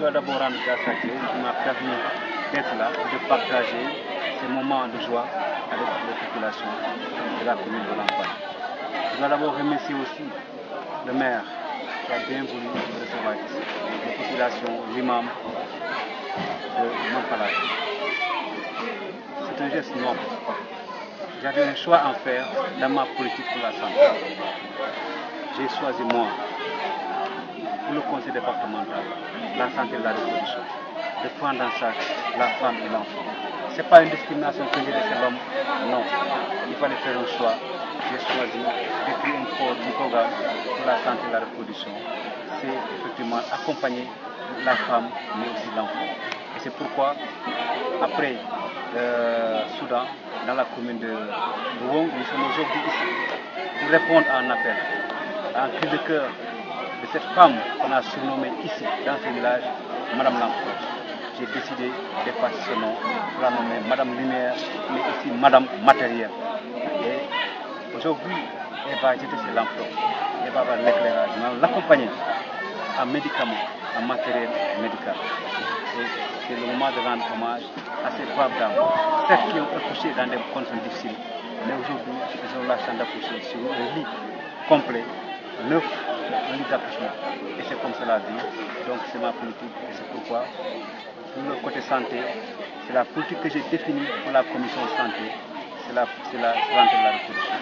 dois d'abord rendre grâce à Dieu qui m'a permis d'être là, de partager ces moments de joie avec les populations de la commune de Lampagne. Je dois d'abord remercier aussi le maire qui a bien voulu recevoir ici, les populations, l'imam de Mampalago. C'est un geste noble. J'avais un choix à faire dans ma politique pour la santé. J'ai choisi moi, pour le conseil départemental, la santé et la reproduction, de prendre en charge la femme et l'enfant. Ce n'est pas une discrimination que j'ai laissé l'homme, non. Il fallait faire un choix. J'ai choisi d'écrire un programme pour la santé et la reproduction. C'est effectivement accompagner la femme, mais aussi l'enfant. Et c'est pourquoi, après Soudan, dans la commune de Wong, nous sommes aujourd'hui ici pour répondre à un appel, à un cri de cœur de cette femme qu'on a surnommée ici, dans ce village, Madame Lampros. J'ai décidé d'effacer ce nom pour la nommer Madame Lumière, mais aussi Madame Matériel. Et aujourd'hui, elle va jeter ses lampes, elle va avoir l'éclairage, nous allons l'accompagner en médicaments, en matériel médical. C'est le moment de rendre hommage à ces braves dames, certes qui ont accouché dans des conditions difficiles, mais aujourd'hui, elles ont la chance d'accoucher sur un lit complet, neuf, un lit d'accouchement. Et c'est comme cela dit, donc c'est ma politique, et c'est pourquoi, pour le côté santé, c'est la politique que j'ai définie pour la commission santé, c'est la santé de la reproduction.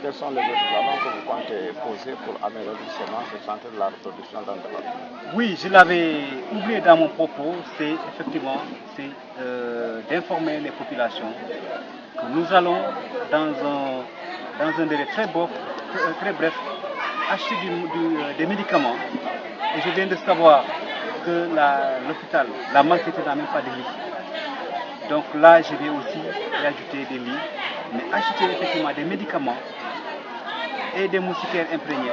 Quels sont les autres jalons que vous comptez poser pour améliorer justement cette santé de la reproduction dans le département? Oui, je l'avais oublié dans mon propos, c'est effectivement d'informer les populations que nous allons dans un délai très bref acheter des médicaments. Et je viens de savoir que l'hôpital, la maternité n'a même pas de lit. Donc là, je vais aussi y ajouter des lits, mais acheter effectivement des médicaments et des moustiquaires imprégnés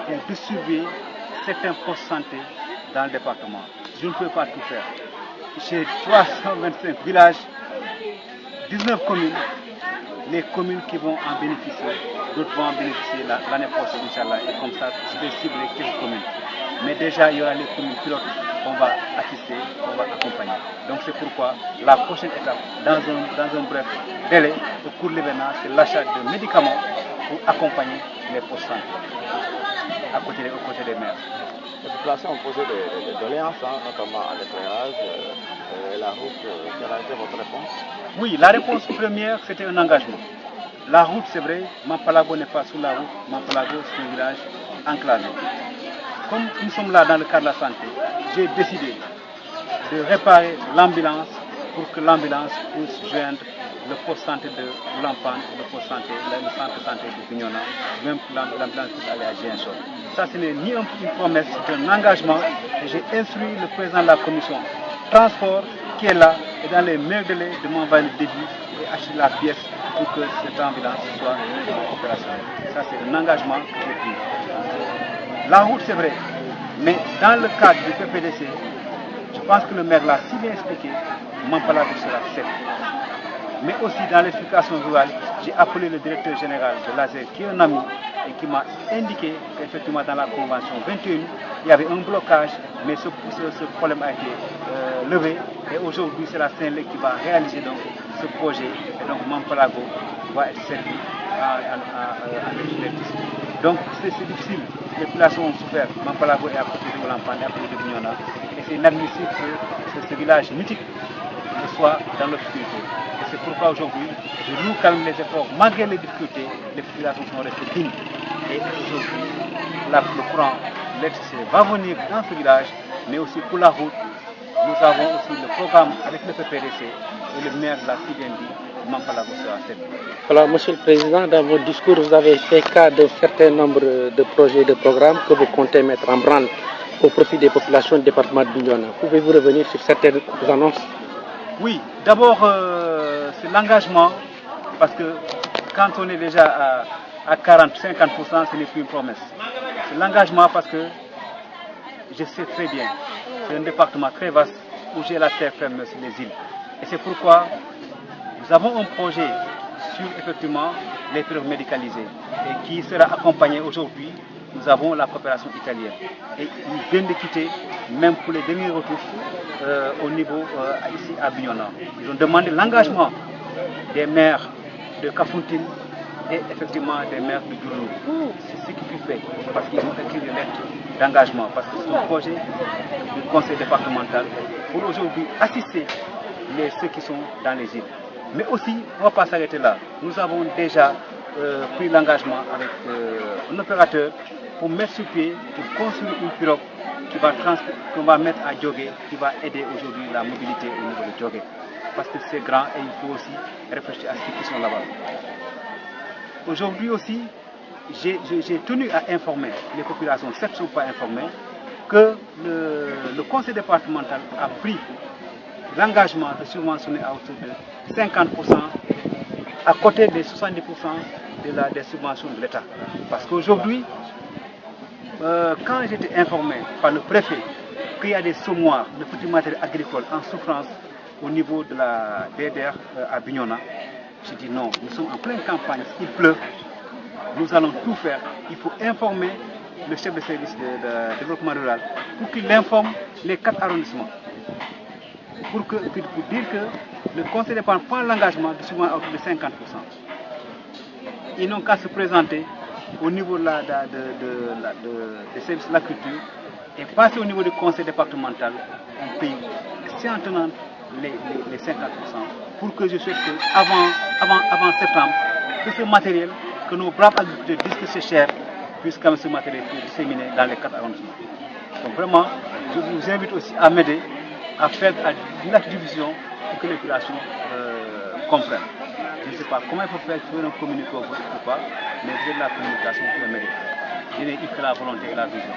pour distribuer certains postes santé dans le département. Je ne peux pas tout faire. J'ai 325 villages, 19 communes, les communes qui vont en bénéficier, d'autres vont en bénéficier l'année prochaine, Inch'Allah, et comme ça, je vais cibler quelques communes. Mais déjà, il y aura les communes pilotes qu'on va assister, qu'on va accompagner. Donc c'est pourquoi la prochaine étape, dans un bref délai, au cours de l'événement, c'est l'achat de médicaments pour accompagner les postes santé, aux côtés des maires. Les populations ont posé des doléances, notamment à l'éclairage et la route. Quelle a été votre réponse? Oui, la réponse première, c'était un engagement. La route, c'est vrai, Mampalago n'est pas sous la route, Mampalago, c'est un village enclavé. Comme nous sommes là dans le cadre de la santé, j'ai décidé de réparer l'ambulance pour que l'ambulance puisse joindre le poste santé de Lampane, le poste santé, le centre de santé de Bignona, même l'ambulance puisse aller à Gienchor. Ça, ce n'est ni une promesse, c'est un engagement. Et j'ai instruit le président de la commission transport qui est là et dans les meilleurs délais de m'envoyer le débit et acheter la pièce pour que cette ambulance soit opérationnelle. Ça, c'est un engagement que j'ai pris. La route, c'est vrai, mais dans le cadre du PPDC, je pense que le maire l'a si bien expliqué, Mampalago sera fait. Mais aussi dans l'explication rurale, j'ai appelé le directeur général de l'ASER qui est un ami et qui m'a indiqué qu'effectivement dans la convention 21, il y avait un blocage, mais ce problème a été levé. Et aujourd'hui, c'est la Saint-Lec qui va réaliser donc ce projet. Et donc Mampalago va être servi à l'électricité. Donc c'est difficile. Les populations ont souffert. Mampalago est à côté de Lampane, à côté de Bignona. Et c'est inadmissible que ce village mythique soit dans l'obscurité. Et c'est pourquoi aujourd'hui, je loue quand même les efforts. Malgré les difficultés, les populations sont restées dignes. Et aujourd'hui, le courant, l'électricité va venir dans ce village, mais aussi pour la route. Nous avons aussi le programme avec le PPDC et le maire de la Sidendi, Mampalago sera servi. Alors, Monsieur le Président, dans votre discours, vous avez fait cas d'un certain nombre de projets et de programmes que vous comptez mettre en branle au profit des populations du département de Bignona. Pouvez-vous revenir sur certaines annonces? Oui, d'abord, c'est l'engagement, parce que quand on est déjà à 40-50%, ce n'est plus une promesse. C'est l'engagement parce que je sais très bien, c'est un département très vaste où j'ai la terre ferme sur les îles. Et c'est pourquoi nous avons un projet sur effectivement les preuves médicalisées et qui sera accompagné aujourd'hui nous avons la coopération italienne. Et ils viennent de quitter, même pour les derniers retours, au niveau ici à Bignona. Ils ont demandé l'engagement des maires de Kafountine et effectivement des maires de Dourou. C'est ce qui fut fait, parce qu'ils ont écrit des lettres d'engagement, parce que c'est un projet du conseil départemental pour aujourd'hui assister ceux qui sont dans les îles. Mais aussi, on ne va pas s'arrêter là. Nous avons déjà pris l'engagement avec un opérateur pour mettre sur pied, pour construire une pirogue qu'on va mettre à Djogé, qui va aider aujourd'hui la mobilité au niveau de Djogé. Parce que c'est grand et il faut aussi réfléchir à ceux qui sont là-bas. Aujourd'hui aussi, j'ai tenu à informer les populations, celles qui ne sont pas informées, que le conseil départemental a pris l'engagement de subventionner à hauteur de 50% à côté des 70% des subventions de l'État. Parce qu'aujourd'hui, quand j'étais informé par le préfet qu'il y a des semoirs de petits matériels agricoles en souffrance au niveau de la DDR à Bignona, j'ai dit non, nous sommes en pleine campagne, il pleut, nous allons tout faire. Il faut informer le chef de service de développement rural pour qu'il informe les 4 arrondissements. Pour dire que le conseil départemental prend l'engagement de souvent à hauteur de 50%. Ils n'ont qu'à se présenter au niveau des services de la culture et passer au niveau du conseil départemental, on paye en tenant les 50%, pour que je souhaite qu'avant septembre, que ce matériel, que nos braves agriculteurs disent que c'est cher, puisse quand même ce matériel être disséminé dans les 4 arrondissements. Donc vraiment, je vous invite aussi à m'aider à faire la division pour que les populations comprennent. Je ne sais pas comment il faut faire pour un communiquer ou pas, mais j'ai de la communication pour m'aider. Je n'ai eu que la volonté et la vision.